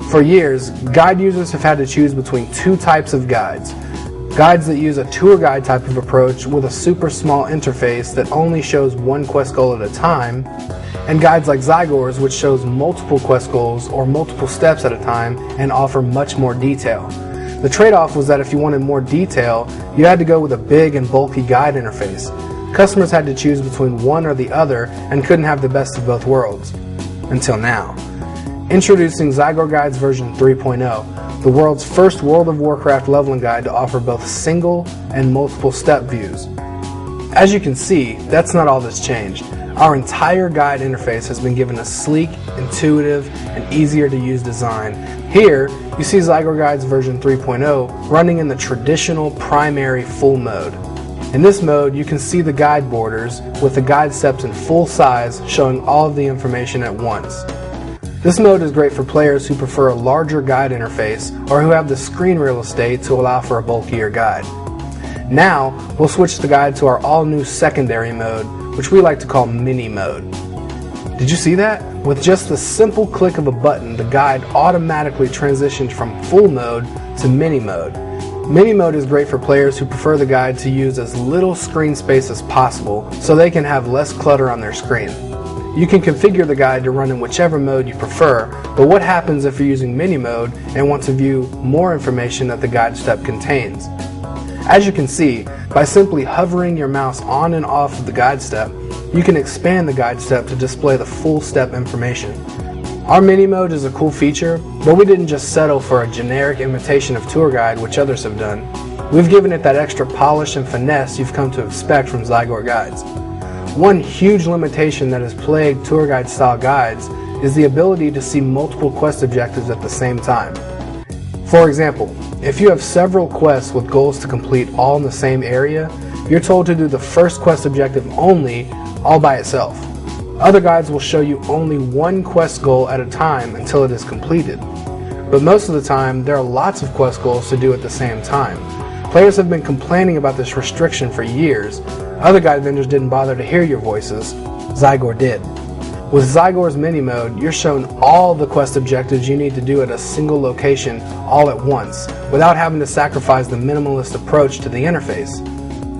For years, guide users have had to choose between two types of guides. Guides that use a tour guide type of approach with a super small interface that only shows one quest goal at a time, and guides like Zygor's, which shows multiple quest goals or multiple steps at a time and offer much more detail. The trade-off was that if you wanted more detail, you had to go with a big and bulky guide interface. Customers had to choose between one or the other and couldn't have the best of both worlds. Until now. Introducing Zygor Guides version 3.0, the world's first World of Warcraft leveling guide to offer both single and multiple step views. As you can see, that's not all that's changed. Our entire guide interface has been given a sleek, intuitive, and easier to use design. Here, you see Zygor Guides version 3.0 running in the traditional primary full mode. In this mode, you can see the guide borders with the guide steps in full size showing all of the information at once. This mode is great for players who prefer a larger guide interface or who have the screen real estate to allow for a bulkier guide. Now, we'll switch the guide to our all-new secondary mode, which we like to call mini mode. Did you see that? With just the simple click of a button, the guide automatically transitioned from full mode to mini mode. Mini mode is great for players who prefer the guide to use as little screen space as possible so they can have less clutter on their screen. You can configure the guide to run in whichever mode you prefer, but what happens if you're using mini mode and want to view more information that the guide step contains? As you can see, by simply hovering your mouse on and off of the guide step, you can expand the guide step to display the full step information. Our mini mode is a cool feature, but we didn't just settle for a generic imitation of tour guide, which others have done. We've given it that extra polish and finesse you've come to expect from Zygor Guides. One huge limitation that has plagued tour guide style guides is the ability to see multiple quest objectives at the same time. For example, if you have several quests with goals to complete all in the same area, you're told to do the first quest objective only, all by itself. Other guides will show you only one quest goal at a time until it is completed. But most of the time, there are lots of quest goals to do at the same time. Players have been complaining about this restriction for years. Other guide vendors didn't bother to hear your voices. Zygor did. With Zygor's mini mode, you're shown all the quest objectives you need to do at a single location all at once, without having to sacrifice the minimalist approach to the interface.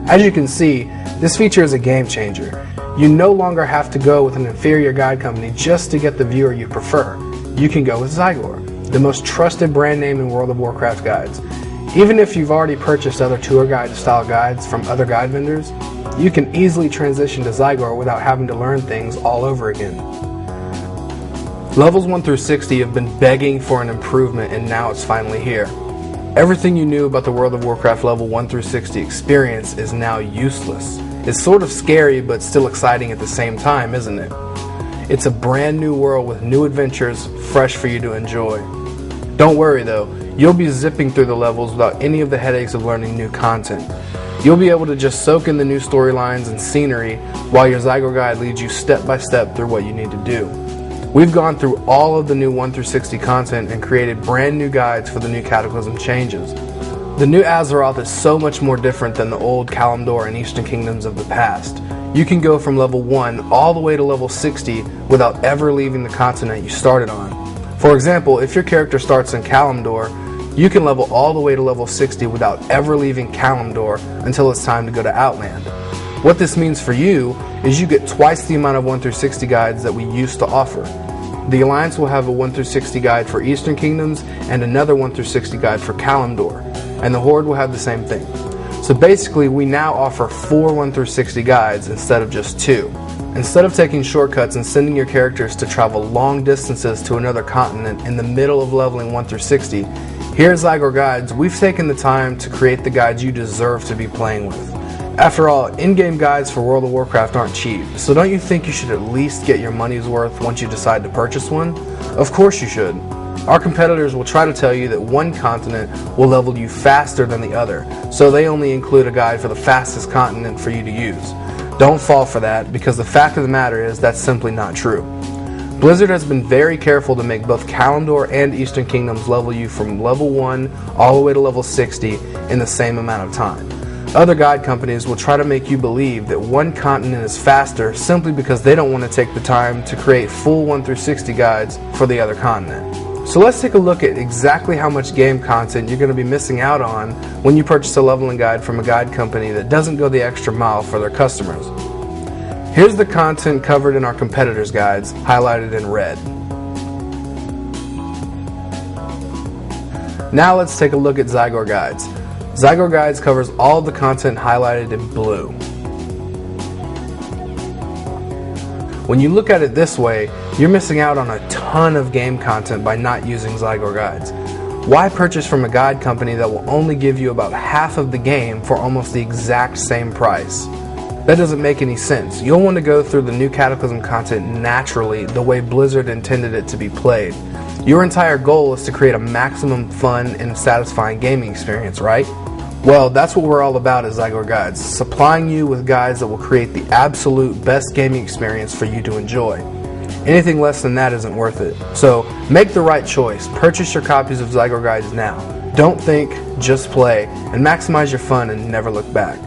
As you can see, this feature is a game changer. You no longer have to go with an inferior guide company just to get the viewer you prefer. You can go with Zygor, the most trusted brand name in World of Warcraft guides. Even if you've already purchased other tour guide style guides from other guide vendors, you can easily transition to Zygor without having to learn things all over again. Levels 1 through 60 have been begging for an improvement, and now it's finally here. Everything you knew about the World of Warcraft level 1 through 60 experience is now useless. It's sort of scary but still exciting at the same time, isn't it? It's a brand new world with new adventures fresh for you to enjoy. Don't worry though, you'll be zipping through the levels without any of the headaches of learning new content. You'll be able to just soak in the new storylines and scenery while your Zygor guide leads you step by step through what you need to do. We've gone through all of the new 1 through 60 content and created brand new guides for the new Cataclysm changes. The new Azeroth is so much more different than the old Kalimdor and Eastern Kingdoms of the past. You can go from level 1 all the way to level 60 without ever leaving the continent you started on. For example, if your character starts in Kalimdor, you can level all the way to level 60 without ever leaving Kalimdor until it's time to go to Outland. What this means for you is you get twice the amount of 1 through 60 guides that we used to offer. The Alliance will have a 1 through 60 guide for Eastern Kingdoms and another 1 through 60 guide for Kalimdor, and the Horde will have the same thing. So basically, we now offer 4 1 through 60 guides instead of just 2. Instead of taking shortcuts and sending your characters to travel long distances to another continent in the middle of leveling 1 through 60, here at Zygor Guides, we've taken the time to create the guides you deserve to be playing with. After all, in-game guides for World of Warcraft aren't cheap, so don't you think you should at least get your money's worth once you decide to purchase one? Of course you should. Our competitors will try to tell you that one continent will level you faster than the other, so they only include a guide for the fastest continent for you to use. Don't fall for that, because the fact of the matter is that's simply not true. Blizzard has been very careful to make both Kalimdor and Eastern Kingdoms level you from level 1 all the way to level 60 in the same amount of time. Other guide companies will try to make you believe that one continent is faster simply because they don't want to take the time to create full 1 through 60 guides for the other continent. So let's take a look at exactly how much game content you're going to be missing out on when you purchase a leveling guide from a guide company that doesn't go the extra mile for their customers. Here's the content covered in our competitors' guides, highlighted in red. Now let's take a look at Zygor Guides. Zygor Guides covers all of the content highlighted in blue. When you look at it this way, you're missing out on a ton of game content by not using Zygor Guides. Why purchase from a guide company that will only give you about half of the game for almost the exact same price? That doesn't make any sense. You'll want to go through the new Cataclysm content naturally, the way Blizzard intended it to be played. Your entire goal is to create a maximum fun and satisfying gaming experience, right? Well, that's what we're all about at Zygor Guides, supplying you with guides that will create the absolute best gaming experience for you to enjoy. Anything less than that isn't worth it. So make the right choice. Purchase your copies of Zygor Guides now. Don't think, just play, and maximize your fun and never look back.